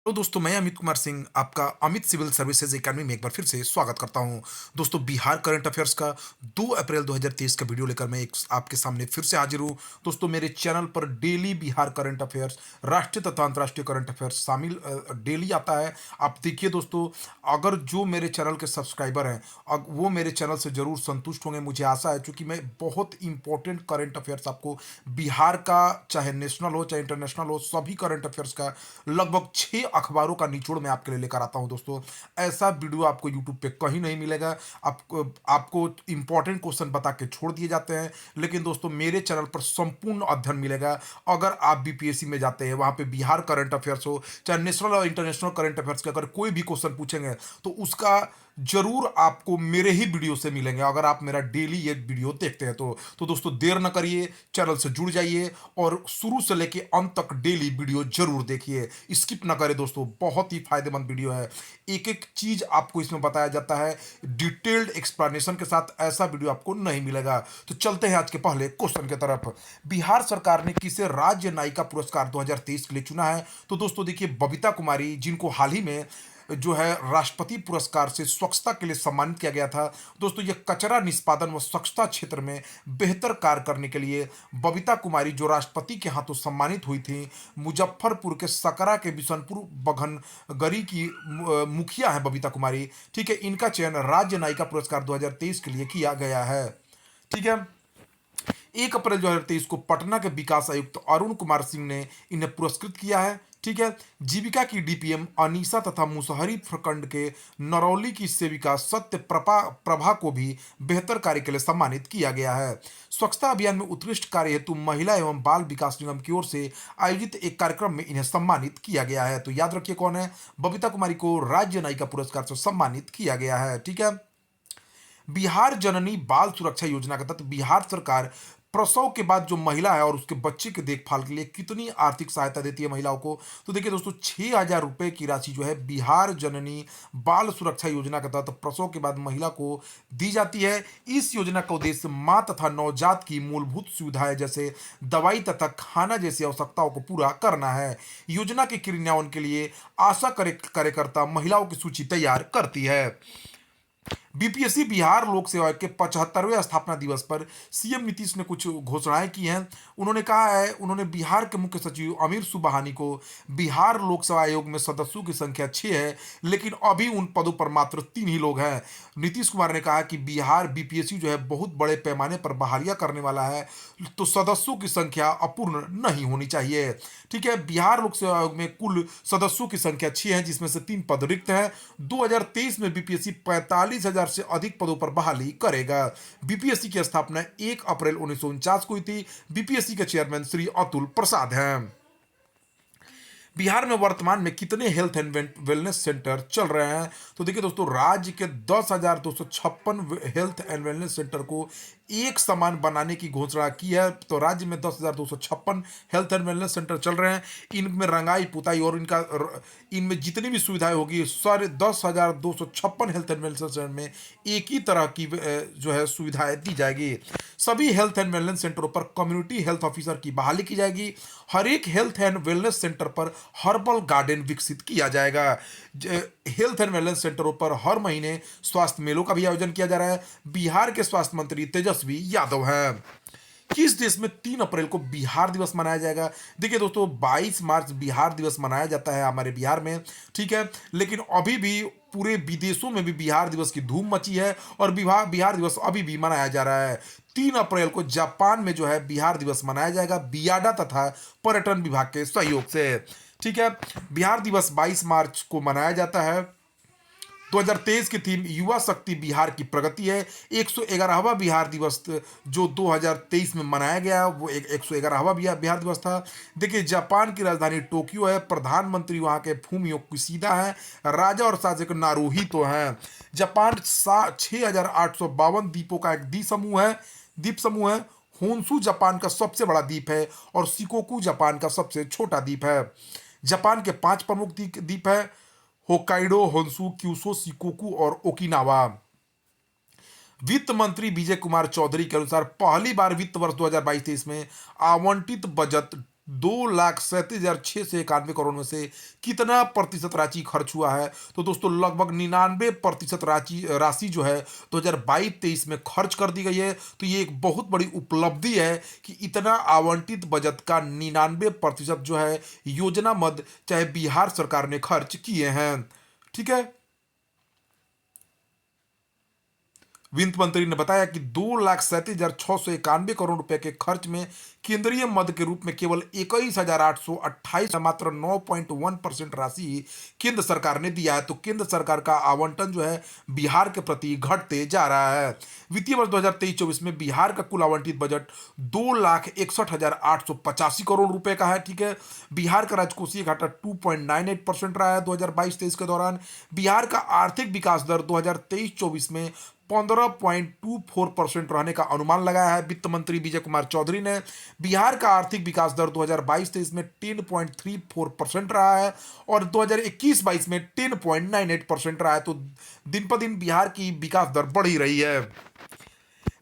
तो दोस्तों मैं अमित कुमार सिंह आपका अमित सिविल सर्विसेज एकेडमी में एक बार फिर से स्वागत करता हूं। दोस्तों बिहार करंट अफेयर्स का 2 अप्रैल 2023 का वीडियो लेकर मैं एक आपके सामने फिर से हाजिर हूं। दोस्तों मेरे चैनल पर डेली बिहार करंट अफेयर्स, राष्ट्रीय तथा अंतर्राष्ट्रीय करंट अफेयर्स शामिल डेली आता है। आप देखिए दोस्तों, अगर जो मेरे चैनल के सब्सक्राइबर हैं वो मेरे चैनल से जरूर संतुष्ट होंगे, मुझे आशा है, क्योंकि मैं बहुत इंपॉर्टेंट करंट अफेयर्स आपको बिहार का, चाहे नेशनल हो चाहे इंटरनेशनल हो, सभी करंट अफेयर्स का लगभग 6 अखबारों का निचोड़ मैं आपके लिए लेकर आता हूं। दोस्तों ऐसा वीडियो आपको यूट्यूब पे कहीं नहीं मिलेगा। आपको आपको इंपॉर्टेंट क्वेश्चन बता के छोड़ दिए जाते हैं, लेकिन दोस्तों मेरे चैनल पर संपूर्ण अध्ययन मिलेगा। अगर आप बीपीएससी में जाते हैं, वहां पे बिहार करंट अफेयर्स हो चाहे नेशनल और इंटरनेशनल करंट अफेयर्स के अगर कोई भी क्वेश्चन पूछेंगे तो उसका जरूर आपको मेरे ही वीडियो से मिलेंगे, अगर आप मेरा डेली ये वीडियो देखते हैं तो दोस्तों देर न करिए, चैनल से जुड़ जाइए और शुरू से लेके अंत तक डेली वीडियो जरूर देखिए, स्किप ना करें। दोस्तों बहुत ही फायदेमंद वीडियो है, एक एक चीज आपको इसमें बताया जाता है डिटेल्ड एक्सप्लेनेशन के साथ। ऐसा वीडियो आपको नहीं मिलेगा। तो चलते हैं आज के पहले क्वेश्चन की तरफ। बिहार सरकार ने किसे राज्य नायिका पुरस्कार 2023 के लिए चुना है? तो दोस्तों देखिए, बबीता कुमारी, जिनको हाल ही में जो है राष्ट्रपति पुरस्कार से स्वच्छता के लिए सम्मानित किया गया था। दोस्तों ये कचरा निष्पादन व स्वच्छता क्षेत्र में बेहतर कार्य करने के लिए बबीता कुमारी, जो राष्ट्रपति के हाथों सम्मानित हुई थी, मुजफ्फरपुर के सकरा के बिशनपुर बघनगरी की मुखिया है बबीता कुमारी। ठीक है, इनका चयन राज्य नायिका पुरस्कार 2023 के लिए किया गया है। ठीक है, 1 अप्रैल 2023 को पटना के विकास आयुक्त अरुण कुमार सिंह ने इन्हें पुरस्कृत किया है। ठीक है, जीविका की डीपीएम अनीसा तथा मुसहरी प्रखंड के नरौली की सेविका सत्य प्रभा को भी बेहतर कार्य के लिए सम्मानित किया गया है। स्वच्छता अभियान में उत्कृष्ट कार्य हेतु महिला एवं बाल विकास निगम की ओर से आयोजित एक कार्यक्रम में इन्हें सम्मानित किया गया है। तो याद रखिए कौन है, बबीता कुमारी को राज्य नायिका पुरस्कार से सम्मानित किया गया है। ठीक है, बिहार जननी बाल सुरक्षा योजना के तहत बिहार सरकार प्रसव के बाद जो महिला है और उसके बच्चे की देखभाल के लिए कितनी आर्थिक सहायता देती है महिलाओं को? तो देखिए दोस्तों, 6,000 रुपए की राशि जो है बिहार जननी बाल सुरक्षा योजना के तहत प्रसव के बाद महिला को दी जाती है। इस योजना का उद्देश्य मां तथा नवजात की मूलभूत सुविधाएं जैसे दवाई तथा खाना जैसी आवश्यकताओं को पूरा करना है। योजना के क्रियान्वयन के लिए आशा कार्यकर्ता महिलाओं की सूची तैयार करती है। बीपीएससी बिहार लोक सेवा आयोग के 75वें स्थापना दिवस पर सीएम नीतीश ने कुछ घोषणाएं की हैं। उन्होंने कहा है, उन्होंने बिहार के मुख्य सचिव अमीर सुबहानी को बिहार लोक सेवा आयोग में सदस्यों की संख्या 6 है, लेकिन अभी उन पदों पर मात्र 3 ही लोग हैं। नीतीश कुमार ने कहा कि बिहार बीपीएससी जो है बहुत बड़े पैमाने पर बहालियां करने वाला है, तो सदस्यों की संख्या अपूर्ण नहीं होनी चाहिए। ठीक है, बिहार लोक सेवा आयोग में कुल सदस्यों की संख्या 6 है, जिसमें से 3 पद रिक्त हैं। 2023 में बीपीएससी 45,000 से अधिक पदों पर बहाली करेगा। बीपीएससी की स्थापना 1 अप्रैल 1949 को हुई थी। बीपीएससी के चेयरमैन श्री अतुल प्रसाद हैं। बिहार में वर्तमान में कितने हेल्थ एंड वेलनेस सेंटर चल रहे हैं? तो देखिए दोस्तों, राज्य के 10,256 हेल्थ एंड वेलनेस सेंटर को एक समान बनाने की घोषणा की है। तो राज्य में 10,256 हेल्थ एंड वेलनेस सेंटर चल रहे हैं। इनमें रंगाई पुताई और इनमें जितनी भी सुविधाएं होगी, सारे 10,256 हेल्थ एंड वेलनेस सेंटर में एक ही तरह की जो है सुविधाएं दी जाएगी। सभी हेल्थ एंड वेलनेस सेंटरों पर कम्युनिटी हेल्थ ऑफिसर की बहाली की जाएगी। हर एक हेल्थ एंड वेलनेस सेंटर पर हर्बल गार्डन विकसित किया जाएगा। हेल्थ एंड वेलनेस सेंटरों पर हर महीने स्वास्थ्य मेलों का भी आयोजन किया जा रहा है। बिहार के स्वास्थ्य मंत्री तेजस्वी यादव हैं। किस देश में 3 अप्रैल को बिहार दिवस मनाया जाएगा? देखिए दोस्तों, 22 मार्च बिहार दिवस मनाया जाता है हमारे बिहार में। ठीक है, लेकिन अभी भी पूरे विदेशों में भी बिहार दिवस की धूम मची है और बिहार दिवस अभी भी मनाया जा रहा है। 3 अप्रैल को जापान में जो है बिहार दिवस मनाया जाएगा, बियाडा तथा पर्यटन विभाग के सहयोग से। ठीक है, बिहार दिवस 22 मार्च को मनाया जाता है। 2023 की थीम युवा शक्ति बिहार की प्रगति है। 111वां बिहार दिवस जो 2023 में मनाया गया, वो एक 111वां बिहार दिवस था। देखिए, जापान की राजधानी टोक्यो है, प्रधानमंत्री वहां के फूमियो किशिदा है, राजा और शासक नारुहितो हैं। जापान 6,852 द्वीपों का एक द्वीप समूह है। होन्शु जापान का सबसे बड़ा द्वीप है और शिकोकू जापान का सबसे छोटा द्वीप है। जापान के 5 प्रमुख द्वीप है: होक्काइडो, होन्शु, क्यूशो, शिकोकू और ओकिनावा। वित्त मंत्री विजय कुमार चौधरी के अनुसार पहली बार वित्त वर्ष 2022-23 में आवंटित बजट 2,37,691 करोड़ में से कितना प्रतिशत राशि खर्च हुआ है? तो दोस्तों लगभग 99% राशि राशि जो है 2022-23 में खर्च कर दी गई है। तो ये एक बहुत बड़ी उपलब्धि है कि इतना आवंटित बजट का 99% जो है योजना मद चाहे बिहार सरकार ने खर्च किए हैं। ठीक है। वित्त मंत्री ने बताया कि 2,37,691 करोड़ रुपए के खर्च में केंद्रीय मद के रूप में केवल 21,828 मात्र 9.1% राशि ही केंद्र सरकार ने दिया है। तो केंद्र सरकार का आवंटन जो है बिहार के प्रति घटते जा रहा है। वित्तीय वर्ष 2023-24 में बिहार का कुल आवंटित बजट 2,61,885 करोड़ रुपए का है। ठीक है। बिहार का राजकोषीय घाटा 2.98% रहा है 2022-23 के दौरान। बिहार का आर्थिक विकास दर 2023-24 में 15.24% रहने का अनुमान लगाया है। वित्त मंत्री विजय कुमार चौधरी ने बिहार का आर्थिक विकास दर 2022-23 में 10.34% रहा है और 2021-22 में 10.98% रहा है। तो दिन पर दिन बिहार की विकास दर बढ़ ही रही है।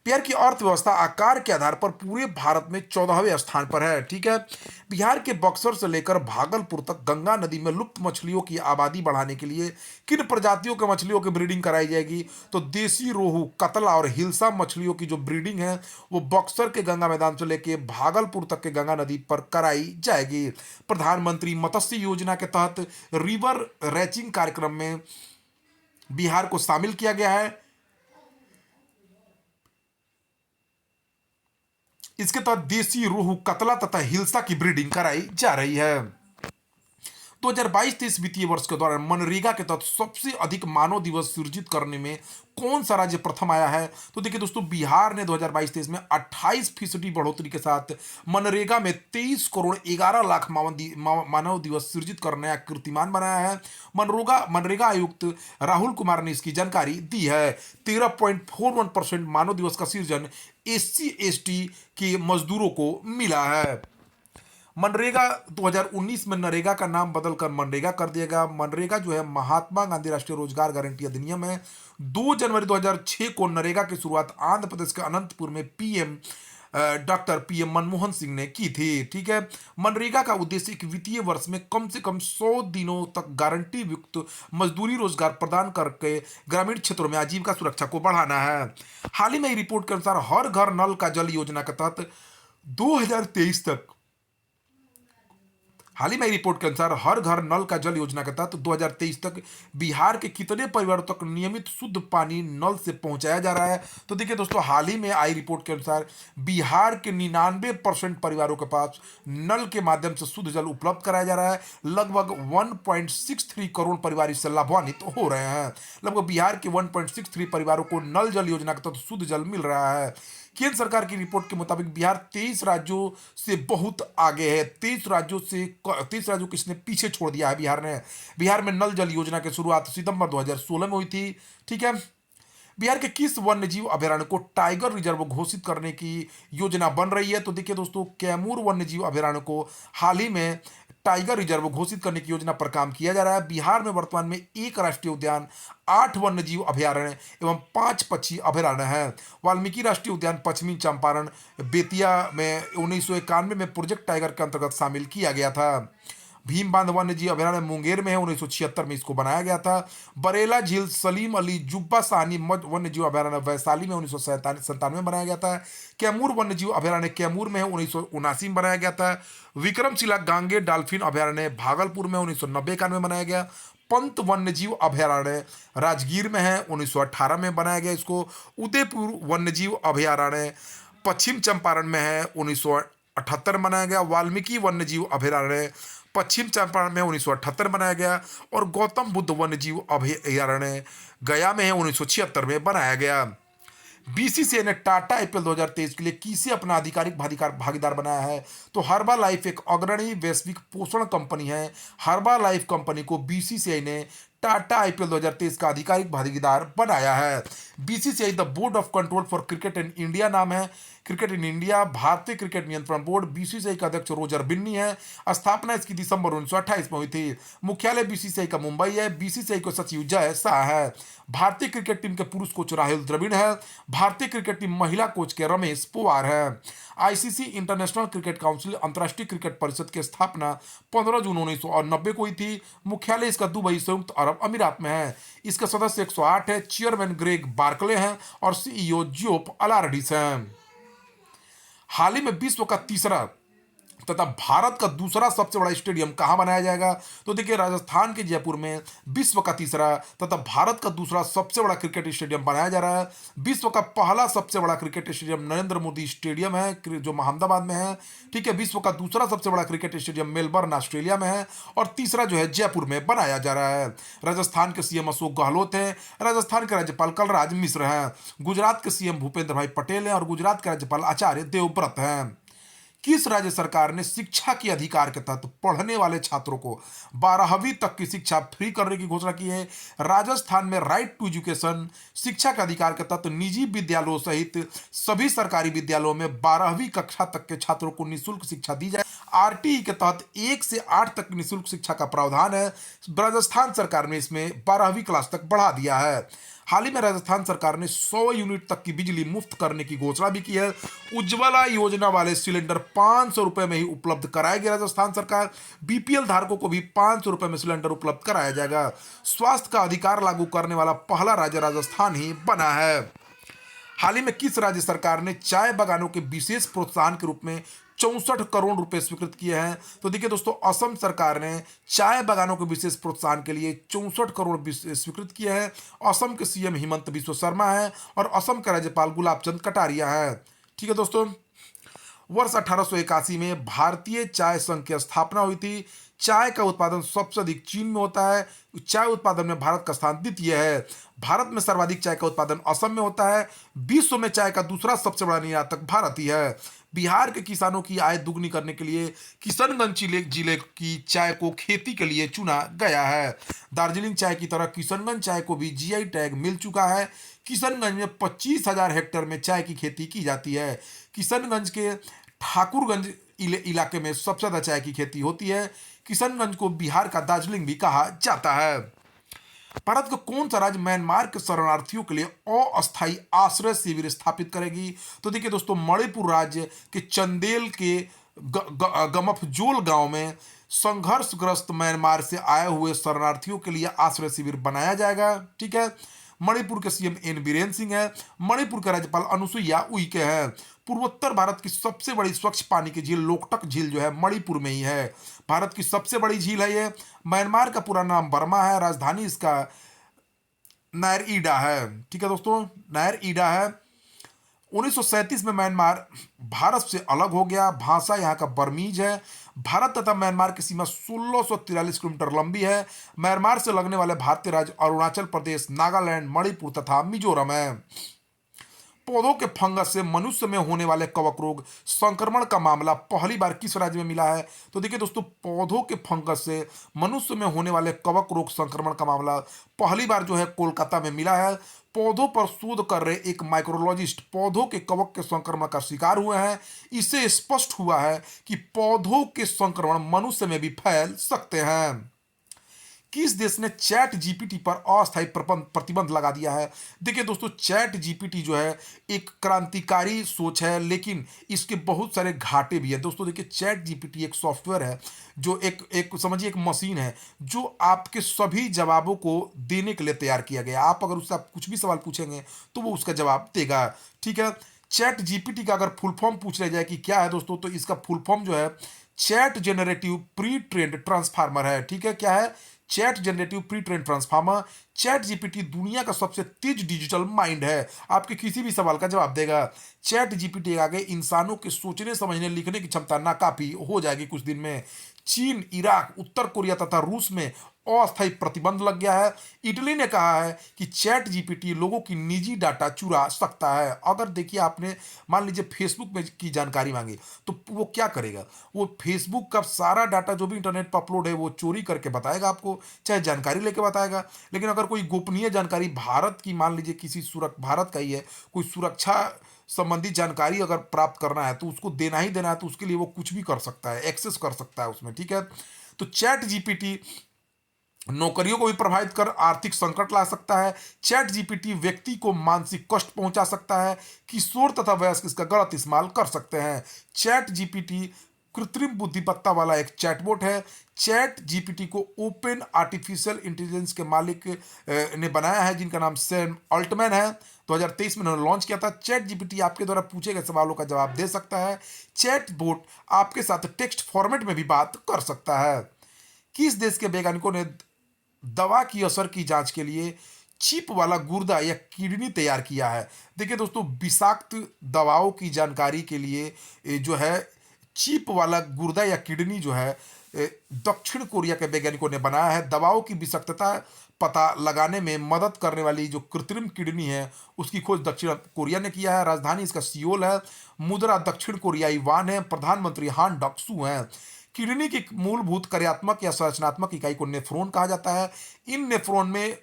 बिहार की अर्थव्यवस्था आकार के आधार पर पूरे भारत में 14वें स्थान पर है। ठीक है। बिहार के बक्सर से लेकर भागलपुर तक गंगा नदी में लुप्त मछलियों की आबादी बढ़ाने के लिए किन प्रजातियों के मछलियों की ब्रीडिंग कराई जाएगी? तो देसी रोहू, कतला और हिल्सा मछलियों की जो ब्रीडिंग है वो बक्सर के गंगा मैदान से लेकर भागलपुर तक के गंगा नदी पर कराई जाएगी। प्रधानमंत्री मत्स्य योजना के तहत रिवर रैचिंग कार्यक्रम में बिहार को शामिल किया गया है। इसके तहत देसी रोहू, कतला तथा हिल्सा की ब्रीडिंग कराई जा रही है। 2022-23 वित्तीय वर्ष के दौरान मनरेगा के तहत सबसे अधिक मानव दिवस सृजित करने में कौन सा राज्य प्रथम आया है? तो देखिए दोस्तों, बिहार ने 2022-23 में 28% बढ़ोतरी के साथ मनरेगा में 23 करोड़ 11 लाख मानव दिवस सृजित करने का कीर्तिमान बनाया है। मनरेगा मनरेगा आयुक्त राहुल कुमार ने इसकी जानकारी दी है। 13.41% मानव दिवस का सृजन SC ST के मजदूरों को मिला है। मनरेगा 2019 में नरेगा का नाम बदलकर मनरेगा कर दिया गया। मनरेगा जो है महात्मा गांधी राष्ट्रीय रोजगार गारंटी अधिनियम है। 2 जनवरी 2006 को नरेगा की शुरुआत आंध्र प्रदेश के अनंतपुर में डॉक्टर PM मनमोहन सिंह ने की थी। ठीक है। मनरेगा का उद्देश्य एक वित्तीय वर्ष में कम से कम 100 दिनों तक गारंटी युक्त मजदूरी रोजगार प्रदान करके ग्रामीण क्षेत्रों में आजीविका सुरक्षा को बढ़ाना है। हाल ही में रिपोर्ट के अनुसार हर घर नल का जल योजना के तहत 2023 तक हाल ही में रिपोर्ट के अनुसार हर घर नल का जल योजना के तहत 2023 तक बिहार के कितने परिवारों तक नियमित शुद्ध पानी नल से पहुंचाया जा रहा है? तो देखिए दोस्तों, हाल ही में आई रिपोर्ट के अनुसार बिहार के 99% परिवारों के पास नल के माध्यम से शुद्ध जल उपलब्ध कराया जा रहा है। लगभग 1.63 करोड़ परिवार इससे लाभान्वित हो रहे हैं। लगभग बिहार के 1.63 परिवारों को नल जल योजना के तहत शुद्ध जल मिल रहा है। केंद्र सरकार की रिपोर्ट के मुताबिक बिहार 23 राज्यों से बहुत आगे है। 23 राज्यों को इसने पीछे छोड़ दिया है। बिहार में नल जल योजना की शुरुआत सितंबर 2016 में हुई थी। ठीक है। बिहार के किस वन्य जीव अभयारण्य को टाइगर रिजर्व घोषित करने की योजना बन रही है? तो देखिए दोस्तों, कैमूर वन्य जीव अभयारण्य को हाल ही में टाइगर रिजर्व घोषित करने की योजना पर काम किया जा रहा है। बिहार में वर्तमान में 1 राष्ट्रीय उद्यान, 8 वन्य जीव अभयारण्य एवं 5 पक्षी अभयारण्य है। वाल्मीकि राष्ट्रीय उद्यान पश्चिमी चंपारण बेतिया में 1991 में प्रोजेक्ट टाइगर के अंतर्गत शामिल किया गया था। भीम बांध वन्य जीव अभयारण्य मुंगेर में है। 1976 में इसको बनाया गया था। बरेला झील सलीम अली जुब्बा साहनी वन्य जीव अभयारण्य वैशाली में 1997 में बनाया गया था। कैमूर वन्य जीव अभयारण्य कैमूर में है। 1979 में बनाया गया था। विक्रमशिला गांगे डॉल्फिन अभयारण्य भागलपुर में 1990-91 में बनाया गया। पंत वन्य जीव अभयारण्य राजगीर में है। 1918 में बनाया गया इसको। उदयपुर वन्य जीव अभयारण्य पश्चिम चंपारण में है। 1978 में बनाया गया। वाल्मीकि वन्य जीव अभयारण्य पश्चिम चंपारण में 1978 बनाया गया और गौतम बुद्ध वन्य जीव अभयारण्य गया में है। 1976 में बनाया गया। BCCI ने टाटा IPL 2023 के लिए किसे अपना आधिकारिक भागीदार बनाया है? तो हर्बा लाइफ एक अग्रणी वैश्विक पोषण कंपनी है। हर्बा लाइफ कंपनी को BCCI ने टाटा आईपीएल 2023 का आधिकारिक भागीदार बनाया है। BCCI the board of control for cricket in India नाम है। क्रिकेट इन इंडिया भारतीय क्रिकेट नियंत्रण बोर्ड, बीसीसीआई का अध्यक्ष रोजर बिन्नी है। स्थापना इसकी दिसंबर 1928 में हुई थी। मुख्यालय बीसीसीआई का मुंबई है। बीसीसीआई को सचिव जय शाह है। भारतीय क्रिकेट टीम के पुरुष कोच राहुल द्रविड़ है। भारतीय क्रिकेट टीम महिला कोच के रमेश पवार है। आईसीसी इंटरनेशनल क्रिकेट काउंसिल अंतर्राष्ट्रीय क्रिकेट परिषद की स्थापना 15 जून 1990 को हुई थी। मुख्यालय इसका दुबई संयुक्त अरब अमीरात में है। इसके सदस्य 108 है। चेयरमैन ग्रेग बार्कले हैं और सीईओ जियोप अलार्डिस हैं। हाल ही में विश्व का तीसरा तथा भारत का दूसरा सबसे बड़ा स्टेडियम कहां बनाया जाएगा? तो देखिए, राजस्थान के जयपुर में विश्व का तीसरा तथा भारत का दूसरा सबसे बड़ा क्रिकेट स्टेडियम बनाया जा रहा है। विश्व का पहला सबसे बड़ा cricket stadium Narendra Modi stadium है, जो अहमदाबाद में है। ठीक है, विश्व का दूसरा सबसे बड़ा क्रिकेट स्टेडियम मेलबर्न ऑस्ट्रेलिया में है और तीसरा जो है जयपुर में बनाया जा रहा है। राजस्थान के सीएम अशोक गहलोत हैं। राजस्थान के राज्यपाल कलराज मिश्र हैं। गुजरात के सीएम भूपेंद्र भाई पटेल हैं और गुजरात के राज्यपाल आचार्य देवव्रत हैं। किस राज्य सरकार ने शिक्षा के अधिकार के तहत पढ़ने वाले छात्रों को 12वीं तक की शिक्षा फ्री करने की घोषणा की है? राजस्थान में राइट टू एजुकेशन शिक्षा के अधिकार के तहत निजी विद्यालयों सहित सभी सरकारी विद्यालयों में 12वीं कक्षा तक के छात्रों को निःशुल्क शिक्षा दी जाए। आरटीई के तहत 1 से 8 तक निःशुल्क शिक्षा का प्रावधान है। राजस्थान सरकार ने इसमें 12वीं क्लास तक बढ़ा दिया है। हाल ही में राजस्थान सरकार ने 100 यूनिट तक की बिजली मुफ्त करने की घोषणा भी की है। उज्ज्वला योजना वाले सिलेंडर 500 रुपए में ही उपलब्ध कराएगी राजस्थान सरकार। बीपीएल धारकों को भी 500 रुपए में सिलेंडर उपलब्ध कराया जाएगा। स्वास्थ्य का अधिकार लागू करने वाला पहला राज्य राजस्थान ही बना है। हाल ही में किस राज्य सरकार ने चाय बागानों के विशेष प्रोत्साहन के रूप में 64 करोड़ रुपए स्वीकृत किए हैं? तो देखिए दोस्तों, असम सरकार ने चाय बागानों के विशेष प्रोत्साहन के लिए 64 करोड़ स्वीकृत किए हैं। असम के सीएम हिमंत बिस्व शर्मा है और असम के राज्यपाल गुलाब चंद कटारिया है। ठीक है दोस्तों, वर्ष 1881 में भारतीय चाय संघ की स्थापना हुई थी। चाय का उत्पादन सबसे अधिक चीन में होता है। चाय उत्पादन में भारत का स्थान द्वितीय है। भारत में सर्वाधिक चाय का उत्पादन असम में होता है। विश्व में चाय का दूसरा सबसे बड़ा निर्यातक भारत ही है। बिहार के किसानों की आय दुगनी करने के लिए किशनगंज जिले की चाय को खेती के लिए चुना गया है। दार्जिलिंग चाय की तरह किशनगंज चाय को भी जीआई टैग मिल चुका है। किशनगंज में 25,000 हेक्टेयर में चाय की खेती की जाती है। किशनगंज के ठाकुरगंज इलाके में सबसे ज्यादा चाय की खेती होती है। किशनगंज को बिहार का दार्जिलिंग भी कहा जाता है। भारत का कौन सा राज्य म्यांमार के शरणार्थियों के लिए अस्थायी आश्रय शिविर स्थापित करेगी? तो देखिए दोस्तों, मणिपुर राज्य के चंदेल के गमफजोल गांव में संघर्षग्रस्त म्यांमार से आए हुए शरणार्थियों के लिए आश्रय शिविर बनाया जाएगा। ठीक है, मणिपुर के सीएम एन बीरेन सिंह है। मणिपुर के राज्यपाल अनुसुईया उइके हैं। पूर्वोत्तर भारत की सबसे बड़ी स्वच्छ पानी की झील लोकटक झील जो है मणिपुर में ही है। भारत की सबसे बड़ी झील है ये। म्यांमार का पूरा नाम बर्मा है। राजधानी इसका नायर ईडा है। ठीक है दोस्तों, नायर ईडा है। 1937 में म्यांमार भारत से अलग हो गया। भाषा यहाँ का बर्मीज है। भारत तथा म्यांमार की सीमा 1643 किलोमीटर लंबी है। म्यांमार से लगने वाले भारतीय राज्य अरुणाचल प्रदेश, नागालैंड, मणिपुर तथा मिजोरम है। पौधों के फंगस से मनुष्य में होने वाले कवक रोग संक्रमण का मामला पहली बार किस राज्य में मिला है? तो देखिए दोस्तों, पौधों के फंगस से मनुष्य में होने वाले कवक रोग संक्रमण का मामला पहली बार जो है कोलकाता में मिला है। पौधों पर शोध कर रहे एक माइक्रोलॉजिस्ट पौधों के कवक के संक्रमण का शिकार हुए हैं। इससे स्पष्ट हुआ है कि पौधों के संक्रमण मनुष्य में भी फैल सकते हैं। किस देश ने चैट जीपीटी पर अस्थायी प्रतिबंध लगा दिया है? देखिए दोस्तों, चैट जीपीटी जो है एक क्रांतिकारी सोच है, लेकिन इसके बहुत सारे घाटे भी हैं। दोस्तों देखिए, चैट जीपीटी एक सॉफ्टवेयर है जो एक समझिए एक मशीन है जो आपके सभी जवाबों को देने के लिए तैयार किया गया। आप अगर उससे आप कुछ भी सवाल पूछेंगे तो वो उसका जवाब देगा। ठीक है, चैट जीपीटी का अगर फुल फॉर्म पूछ लिया जाए कि क्या है दोस्तों, तो इसका फुल फॉर्म जो है chat generative pre trend transformer है। ठीक है, क्या है? Chat generative pre train transformer. Chat GPT दुनिया का सबसे तेज डिजिटल माइंड है। आपके किसी भी सवाल का जवाब देगा। चैट जीपीटी आगे इंसानों के सोचने समझने लिखने की क्षमता नाकाफी हो जाएगी कुछ दिन में। चीन, इराक, उत्तर कोरिया तथा रूस में अस्थायी प्रतिबंध लग गया है। इटली ने कहा है कि चैट जीपीटी लोगों की निजी डाटा चुरा सकता है। अगर देखिए आपने मान लीजिए फेसबुक में की जानकारी मांगी तो वो क्या करेगा, वो फेसबुक का सारा डाटा जो भी इंटरनेट पर अपलोड है वो चोरी करके बताएगा आपको, चाहे जानकारी लेके बताएगा। लेकिन अगर कोई गोपनीय जानकारी भारत की मान लीजिए किसी भारत का ही है, कोई सुरक्षा संबंधी जानकारी अगर प्राप्त करना है तो उसको देना ही देना है, तो उसके लिए वो कुछ भी कर सकता है, एक्सेस कर सकता है उसमें, ठीक है। तो चैट जीपीटी नौकरियों को भी प्रभावित कर आर्थिक संकट ला सकता है। चैट जीपीटी व्यक्ति को मानसिक कष्ट पहुंचा सकता है। किशोर तथा वयस्क इसका गलत इस्तेमाल कर सकते हैं। चैट जीपीटी कृत्रिम बुद्धिमत्ता वाला एक चैटबॉट है। चैट जीपीटी को ओपन आर्टिफिशियल इंटेलिजेंस के मालिक ने बनाया है, जिनका नाम सैम अल्टमैन है। 2023 में उन्होंने लॉन्च किया था। चैट जीपीटी आपके द्वारा पूछे गए सवालों का जवाब दे सकता है। चैट बोट आपके साथ टेक्स्ट फॉर्मेट में भी बात कर सकता है। किस देश के वैज्ञानिकों ने दवा की असर की जांच के लिए चिप वाला गुर्दा या किडनी तैयार किया है? देखिए दोस्तों, विषाक्त दवाओं की जानकारी के लिए जो है चिप वाला गुर्दा या किडनी जो है दक्षिण कोरिया के वैज्ञानिकों ने बनाया है। दवाओं की विषाक्तता पता लगाने में मदद करने वाली जो कृत्रिम किडनी है उसकी खोज दक्षिण कोरिया ने किया है। राजधानी इसका सियोल है। मुद्रा दक्षिण कोरियाई वान है। प्रधानमंत्री हान डक्सू हैं। किडनी की मूलभूत कार्यात्मक या संरचनात्मक इकाई को नेफ्रॉन कहा जाता है। इन नेफ्रॉन में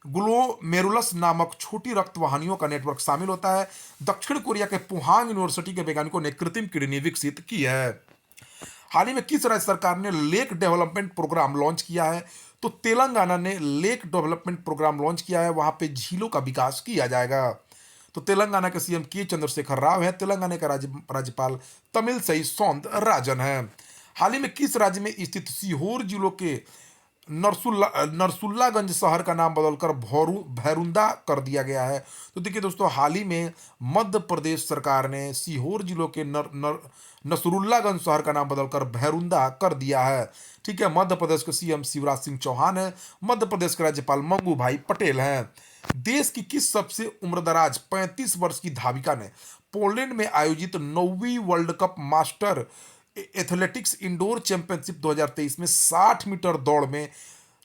ग्लोमेरुलस नामक छोटी रक्त वाहिनियों का नेटवर्क शामिल होता है। दक्षिण कोरिया के पुहांग यूनिवर्सिटी के वैज्ञानिकों ने कृत्रिम किडनी विकसित की है। हाल ही में किस राज्य सरकार ने लेक डेवलपमेंट प्रोग्राम लॉन्च किया है? तो तेलंगाना ने लेक डेवलपमेंट प्रोग्राम लॉन्च किया है। वहां पे झीलों का विकास किया जाएगा। तो तेलंगाना के सीएम के चंद्रशेखर राव है। तेलंगाना का राज्यपाल तमिलसाई सौंदरराजन है। हाल ही में किस राज्य में स्थित सीहोर जिलों के नरसुल्लागंज शहर का नाम बदलकर भैरुंदा कर दिया गया है? तो देखिए दोस्तों, हाल ही में मध्य प्रदेश सरकार ने सीहोर जिलों के नसरुल्लागंज शहर का नाम बदलकर भैरुंदा कर दिया है, ठीक है। मध्य प्रदेश के सीएम शिवराज सिंह चौहान है। मध्य प्रदेश के राज्यपाल मंगू भाई पटेल हैं। देश की किस सबसे उम्रदराज 35 वर्ष की धाविका ने पोलैंड में आयोजित 9वीं world cup master athletics indoor championship 2023 में 60 मीटर दौड़ में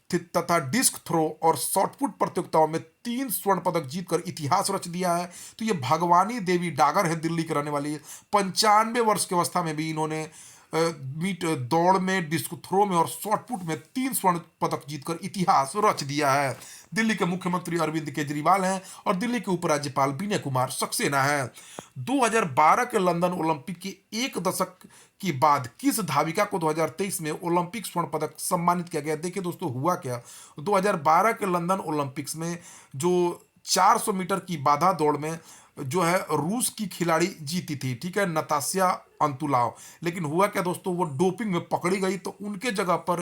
तथा डिस्क थ्रो और शॉटपुट प्रतियोगिताओं में 3 स्वर्ण पदक जीतकर इतिहास रच दिया है? तो ये भगवानी देवी डागर है, दिल्ली की रहने वाली। 95 वर्ष की अवस्था में भी इन्होंने मीट दौड़ में, डिस्क थ्रो में और शॉटपुट में 3 स्वर्ण पदक जीतकर इतिहास रच दिया है। दिल्ली के मुख्यमंत्री अरविंद केजरीवाल हैं और दिल्ली के उपराज्यपाल विनय कुमार सक्सेना हैं। 2012 के लंदन ओलंपिक के एक दशक के बाद किस धाविका को 2023 में ओलंपिक स्वर्ण पदक सम्मानित किया गया? देखिए दोस्तों, हुआ क्या, 2012 के लंदन ओलंपिक्स में जो 400 मीटर की बाधा दौड़ में जो है रूस की खिलाड़ी जीती थी, ठीक है, नतास्या अंतुलाव। लेकिन हुआ क्या दोस्तों, वो डोपिंग में पकड़ी गई तो उनके जगह पर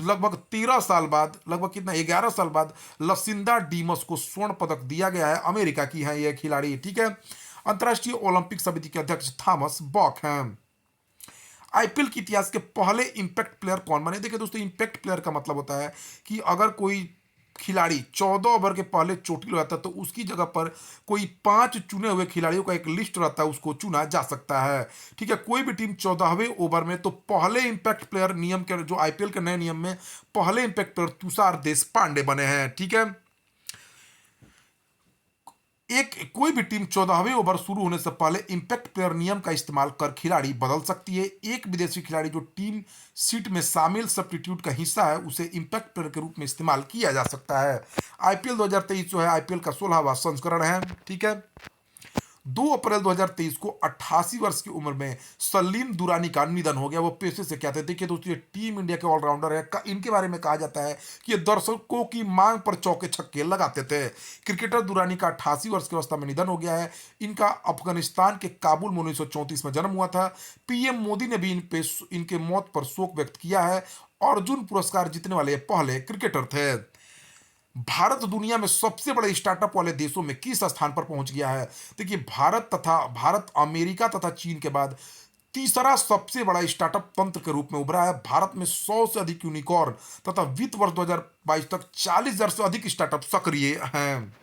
लगभग 13 साल बाद, लगभग कितना 11 साल बाद लसिंदा डीमस को स्वर्ण पदक दिया गया है। अमेरिका की है यह खिलाड़ी, ठीक है। अंतर्राष्ट्रीय ओलंपिक समिति के अध्यक्ष थॉमस बॉक हैं। आईपीएल के इतिहास के पहले इंपैक्ट प्लेयर कौन बने? देखिए दोस्तों, इंपैक्ट प्लेयर का मतलब होता है कि अगर कोई खिलाड़ी 14 ओवर के पहले चोटिल रहता है तो उसकी जगह पर कोई 5 चुने हुए खिलाड़ियों का एक लिस्ट रहता है, उसको चुना जा सकता है, ठीक है। कोई भी टीम 14वें ओवर में, तो पहले इंपैक्ट प्लेयर नियम के जो आईपीएल के नए नियम में पहले इंपैक्ट प्लेयर तुषार देशपांडे बने हैं, ठीक है। एक कोई भी टीम 14वें ओवर शुरू होने से पहले इंपैक्ट प्लेयर नियम का इस्तेमाल कर खिलाड़ी बदल सकती है। एक विदेशी खिलाड़ी जो टीम सीट में शामिल सब्स्टिट्यूट का हिस्सा है उसे इंपैक्ट प्लेयर के रूप में इस्तेमाल किया जा सकता है। आईपीएल 2023 जो है आईपीएल का 16वां संस्करण है, ठीक है। 2 अप्रैल 2023 को 88 वर्ष की उम्र में सलीम दुरानी का निधन हो गया। वो पेशे से क्या थे? देखिए दोस्तों, ये टीम इंडिया के ऑलराउंडर है। इनके बारे में कहा जाता है कि ये दर्शकों की मांग पर चौके छक्के लगाते थे। क्रिकेटर दुरानी का 88 वर्ष की अवस्था में निधन हो गया है। इनका अफगानिस्तान के काबुल में 1934 में जन्म हुआ था। पीएम मोदी ने भी इनके मौत पर शोक व्यक्त किया है। अर्जुन पुरस्कार जीतने वाले पहले क्रिकेटर थे। भारत दुनिया में सबसे बड़े स्टार्टअप वाले देशों में किस स्थान पर पहुंच गया है? देखिए, भारत अमेरिका तथा चीन के बाद तीसरा सबसे बड़ा स्टार्टअप तंत्र के रूप में उभरा है। भारत में 100 से अधिक यूनिकॉर्न तथा वित्त वर्ष 2022 तक 40,000 से अधिक स्टार्टअप सक्रिय हैं।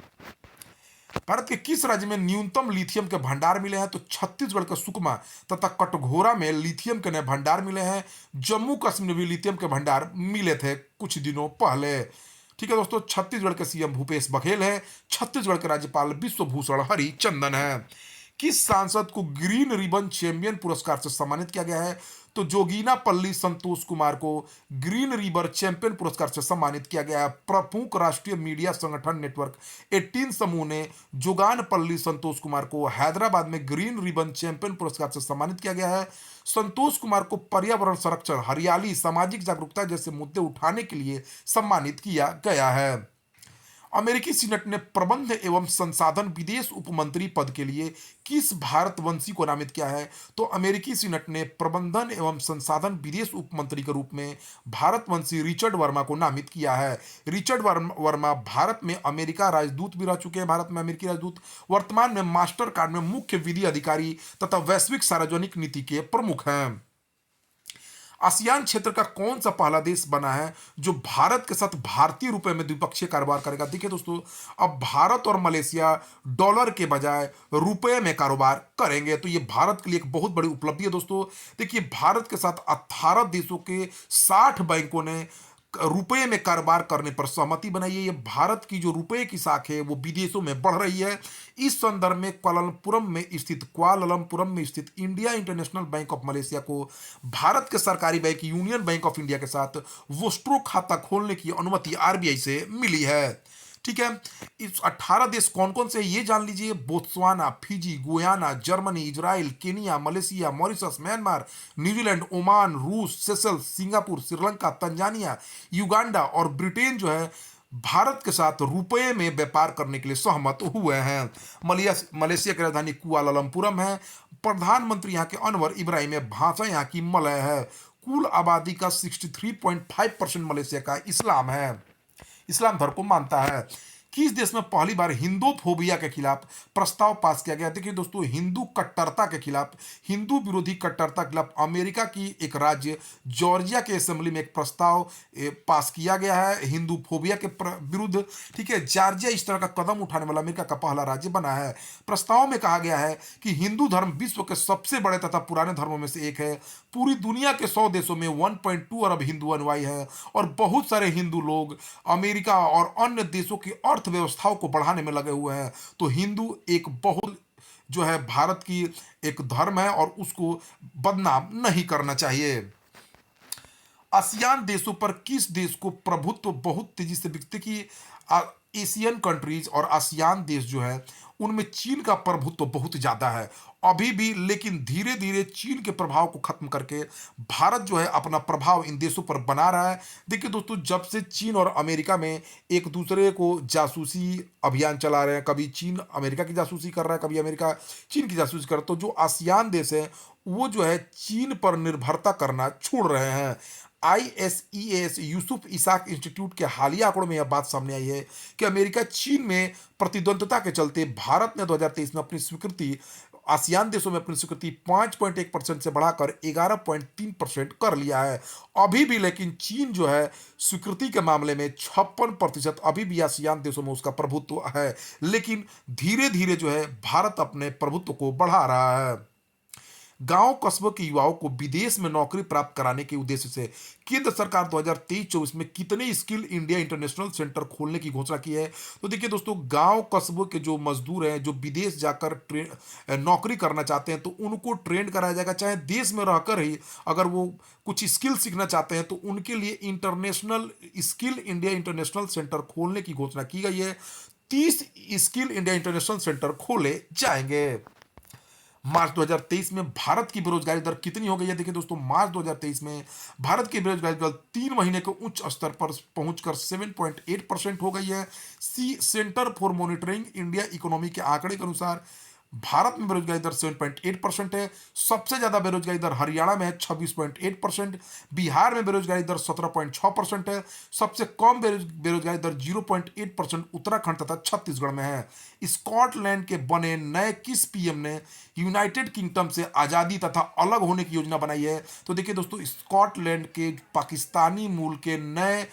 भारत के किस राज्य में न्यूनतम लिथियम के भंडार मिले हैं? तो छत्तीसगढ़ के सुकमा तथा कटघोरा में लिथियम के नए भंडार मिले हैं। जम्मू कश्मीर में भी लिथियम के भंडार मिले थे कुछ दिनों पहले। ठीक है दोस्तों, छत्तीसगढ़ के सीएम भूपेश बघेल है। छत्तीसगढ़ के राज्यपाल विश्वभूषण हरिचंदन है। किस सांसद को ग्रीन रिबन चैंपियन पुरस्कार से सम्मानित किया गया है? तो जोगीना पल्ली संतोष कुमार को ग्रीन रिबर चैंपियन पुरस्कार से सम्मानित किया गया है। प्रमुख राष्ट्रीय मीडिया संगठन नेटवर्क 18 समूह ने जोगान पल्ली संतोष कुमार को हैदराबाद में ग्रीन रिबन चैंपियन पुरस्कार से सम्मानित किया गया है। संतोष कुमार को पर्यावरण संरक्षण, हरियाली, सामाजिक जागरूकता जैसे मुद्दे उठाने के लिए सम्मानित किया गया है। अमेरिकी सीनेट ने प्रबंध एवं संसाधन विदेश उपमंत्री पद के लिए किस भारतवंशी को नामित किया है? तो अमेरिकी सीनेट ने प्रबंधन एवं संसाधन विदेश उपमंत्री के रूप में भारतवंशी रिचर्ड वर्मा को नामित किया है। रिचर्ड वर्मा भारत में अमेरिका राजदूत भी रह चुके हैं। भारत में अमेरिकी राजदूत वर्तमान में मास्टर कार्ड में मुख्य विधि अधिकारी तथा वैश्विक सार्वजनिक नीति के प्रमुख हैं। आसियान क्षेत्र का कौन सा पहला देश बना है जो भारत के साथ भारतीय रुपए में द्विपक्षीय कारोबार करेगा? देखिए दोस्तों, अब भारत और मलेशिया डॉलर के बजाय रुपए में कारोबार करेंगे, तो ये भारत के लिए एक बहुत बड़ी उपलब्धि है दोस्तों। देखिए, भारत के साथ 18 देशों के 60 बैंकों ने रुपए में कारोबार करने पर सहमति बनाई है। ये भारत की जो रुपए की साख है वो विदेशों में बढ़ रही है। इस संदर्भ में क्वालालंपुरम में स्थित India international bank of Malaysia को भारत के सरकारी bank union bank of India के साथ वोस्ट्रो खाता खोलने की अनुमति आरबीआई से मिली है। ठीक है, इस 18 देश कौन कौन से ये जान लीजिए। Botswana, Fiji, Guyana, Germany, Israel, Kenya, Malaysia, Mauritius, Myanmar, New Zealand, Oman, रूस, Seychelles, Singapore, Sri Lanka, Tanzania, Uganda और ब्रिटेन जो है भारत के साथ रुपए में व्यापार करने के लिए सहमत हुए हैं। मलेशिया की राजधानी कुआलालंपुरम है। प्रधानमंत्री यहाँ के अनवर इब्राहिम है। भाषा यहाँ की मलय है। कुल आबादी का 63.5% मलेशिया का इस्लाम धर्म को मानता है। किस देश में पहली बार हिंदूफोबिया के खिलाफ प्रस्ताव पास किया गया? देखिए दोस्तों, हिंदू कट्टरता के खिलाफ, हिंदू विरोधी कट्टरता के खिलाफ अमेरिका की एक राज्य जॉर्जिया के असेंबली में एक प्रस्ताव पास किया गया है हिंदूफोबिया के विरुद्ध। ठीक है, जॉर्जिया इस तरह का कदम उठाने वाला अमेरिका का पहला राज्य बना है। प्रस्ताव में कहा गया है कि हिंदू धर्म विश्व के सबसे बड़े तथा पुराने धर्मों में से एक है। पूरी दुनिया के 100 देशों में 1.2 अरब हिंदू अनुयायी हैं और बहुत सारे हिंदू लोग अमेरिका और अन्य देशों की अर्थव्यवस्थाओं को बढ़ाने में लगे हुए हैं। तो हिंदू एक बहुत जो है भारत की एक धर्म है और उसको बदनाम नहीं करना चाहिए। आसियान देशों पर किस देश को प्रभुत्व बहुत तेजी से बिकते कि एशियन कंट्रीज और आसियान देश जो है उनमें चीन का प्रभुत्व बहुत ज्यादा है अभी भी, लेकिन धीरे धीरे चीन के प्रभाव को खत्म करके भारत जो है अपना प्रभाव इन देशों पर बना रहा है। देखिए दोस्तों, जब से चीन और अमेरिका में एक दूसरे को जासूसी अभियान चला रहे हैं, कभी चीन अमेरिका की जासूसी कर रहा है, कभी अमेरिका चीन की जासूसी कर रहा है, तो जो आसियान देश है वो जो है चीन पर निर्भरता करना छोड़ रहे हैं। ISEAS यूसुफ इसाक इंस्टीट्यूट के हालिया आंकड़ों में यह बात सामने आई है कि अमेरिका चीन में प्रतिद्वंद्विता के चलते भारत ने 2023 में अपनी स्वीकृति आसियान देशों में अपनी स्वीकृति 5.1% से बढ़ाकर 11.3% कर लिया है अभी भी। लेकिन चीन जो है स्वीकृति के मामले में 56% अभी भी आसियान देशों में उसका प्रभुत्व है, लेकिन धीरे धीरे जो है भारत अपने प्रभुत्व को बढ़ा रहा है। गांव कस्बों के युवाओं को विदेश में नौकरी प्राप्त कराने के उद्देश्य से केंद्र सरकार 2023-24 में कितने स्किल इंडिया इंटरनेशनल सेंटर खोलने की घोषणा की है? तो देखिए दोस्तों, गांव कस्बों के जो मजदूर हैं जो विदेश जाकर नौकरी करना चाहते हैं तो उनको ट्रेन कराया जाएगा, चाहे देश में रहकर ही अगर वो कुछ स्किल सीखना चाहते हैं तो उनके लिए international skill India international centre खोलने की घोषणा की गई है। 30 स्किल इंडिया इंटरनेशनल सेंटर खोले जाएंगे। मार्च 2023 में भारत की बेरोजगारी दर कितनी हो गई है? देखिए दोस्तों, मार्च 2023 में भारत की बेरोजगारी दर 3 महीने के उच्च स्तर पर पहुंचकर 7.8% हो गई है। Centre for monitoring India economy के आंकड़े के अनुसार भारत में बेरोजगारी दर 7.8% है। सबसे ज्यादा बेरोजगारी दर हरियाणा में है 26.8%, बिहार में बेरोजगारी दर 17.6% है। सबसे कम बेरोजगारी दर 0.8% उत्तराखंड तथा छत्तीसगढ़ में है। स्कॉटलैंड के बने नए किस पीएम ने यूनाइटेड किंगडम से आजादी तथा अलग होने की योजना बनाई है? तो देखिए दोस्तों, स्कॉटलैंड के पाकिस्तानी मूल के नए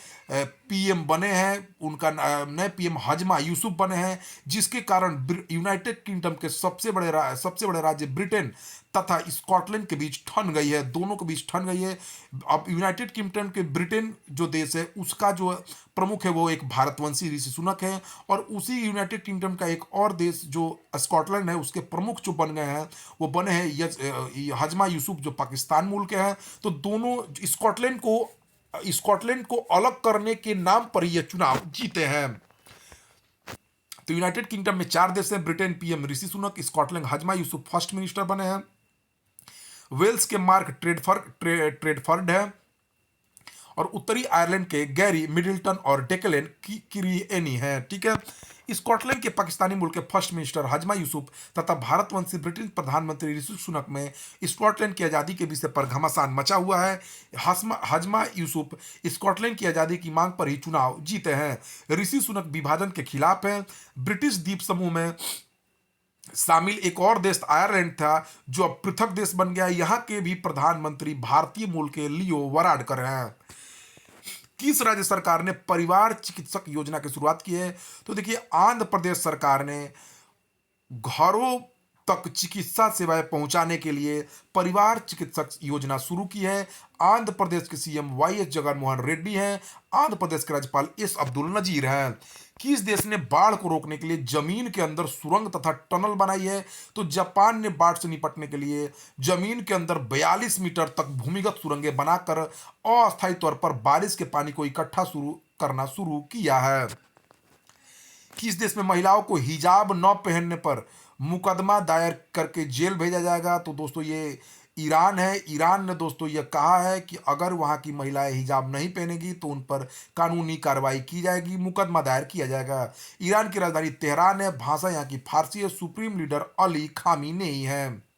पीएम बने हैं, उनका नए पीएम हजमा यूसुफ बने हैं, जिसके कारण यूनाइटेड किंगडम के सबसे बड़े राज्य ब्रिटेन तथा स्कॉटलैंड के बीच ठन गई है, दोनों के बीच ठन गई है। अब यूनाइटेड किंगडम के ब्रिटेन जो देश है उसका जो प्रमुख है वो एक भारतवंशी ऋषि सुनक है, और उसी यूनाइटेड किंगडम का एक और देश जो स्कॉटलैंड है उसके प्रमुख जो बन गए हैं वो बने हैं हजमा यूसुफ जो पाकिस्तान मूल के हैं। तो दोनों स्कॉटलैंड को अलग करने के नाम पर यह चुनाव जीते हैं। तो यूनाइटेड किंगडम में 4 देश हैं, Britain PM Rishi Sunak, Scotland हजमा यूसुफ फर्स्ट मिनिस्टर बने हैं, वेल्स के मार्क ट्रेडफर्ड है, और उत्तरी आयरलैंड के गैरी मिडिल्टन और डेकलेन की किरिएनी है। ठीक है। स्कॉटलैंड के पाकिस्तानी मूल के फर्स्ट मिनिस्टर हजमा यूसुफ तथा भारतवंशी ब्रिटिश प्रधानमंत्री ऋषि सुनक में स्कॉटलैंड की आज़ादी के विषय पर घमासान मचा हुआ है। हजमा यूसुफ स्कॉटलैंड की आज़ादी की मांग पर ही चुनाव जीते हैं। ऋषि सुनक विभाजन के खिलाफ हैं। ब्रिटिश द्वीप समूह में शामिल एक और देश आयरलैंड था जो अब पृथक देश बन गया। यहाँ के भी प्रधानमंत्री भारतीय मूल के लियो वराडकर हैं। किस राज्य सरकार ने परिवार चिकित्सक योजना की शुरुआत की है? तो देखिए, आंध्र प्रदेश सरकार ने घरों तक चिकित्सा सेवाएं पहुंचाने के लिए परिवार चिकित्सक योजना शुरू की है। आंध्र प्रदेश के सीएम वाईएस जगनमोहन रेड्डी हैं। आंध्र प्रदेश के राज्यपाल एस अब्दुल नजीर हैं। किस देश ने बाढ़ को रोकने के लिए जमीन के अंदर सुरंग तथा टनल बनाई है? तो जापान ने बाढ़ से निपटने के लिए जमीन के अंदर 42 मीटर तक भूमिगत सुरंगें बनाकर अस्थायी तौर पर बारिश के पानी को इकट्ठा शुरू किया है। किस देश में महिलाओं को हिजाब न पहनने पर मुकदमा दायर करके जेल भेजा जाएगा? तो दोस्तों ये ईरान है। ईरान ने दोस्तों यह कहा है कि अगर वहां की महिलाएं हिजाब नहीं पहनेगी तो उन पर कानूनी कार्रवाई की जाएगी, मुकदमा दायर किया जाएगा। ईरान की राजधानी तेहरान है। भाषा यहाँ की फारसी है। सुप्रीम लीडर अली खामेनेई है।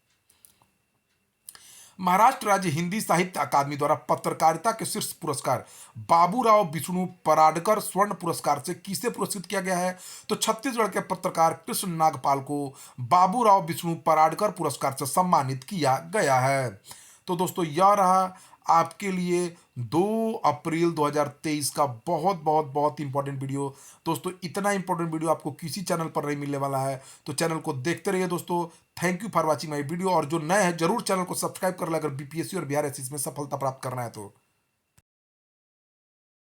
महाराष्ट्र राज्य हिंदी साहित्य अकादमी द्वारा पत्रकारिता के शीर्ष पुरस्कार बाबूराव विष्णु पराडकर स्वर्ण पुरस्कार से किसे पुरस्कृत किया गया है? तो छत्तीसगढ़ के पत्रकार कृष्ण नागपाल को बाबूराव विष्णु पराडकर पुरस्कार से सम्मानित किया गया है। तो दोस्तों यह रहा आपके लिए 2 अप्रैल 2023 का बहुत बहुत बहुत इंपॉर्टेंट वीडियो। दोस्तों इतना इंपॉर्टेंट वीडियो आपको किसी चैनल पर नहीं मिलने वाला है, तो चैनल को देखते रहिए दोस्तों। Thank you for watching my video, और जो नए हैं जरूर चैनल को सब्सक्राइब कर ले अगर बीपीएससी और बिहार एसएससी में सफलता प्राप्त करना है तो।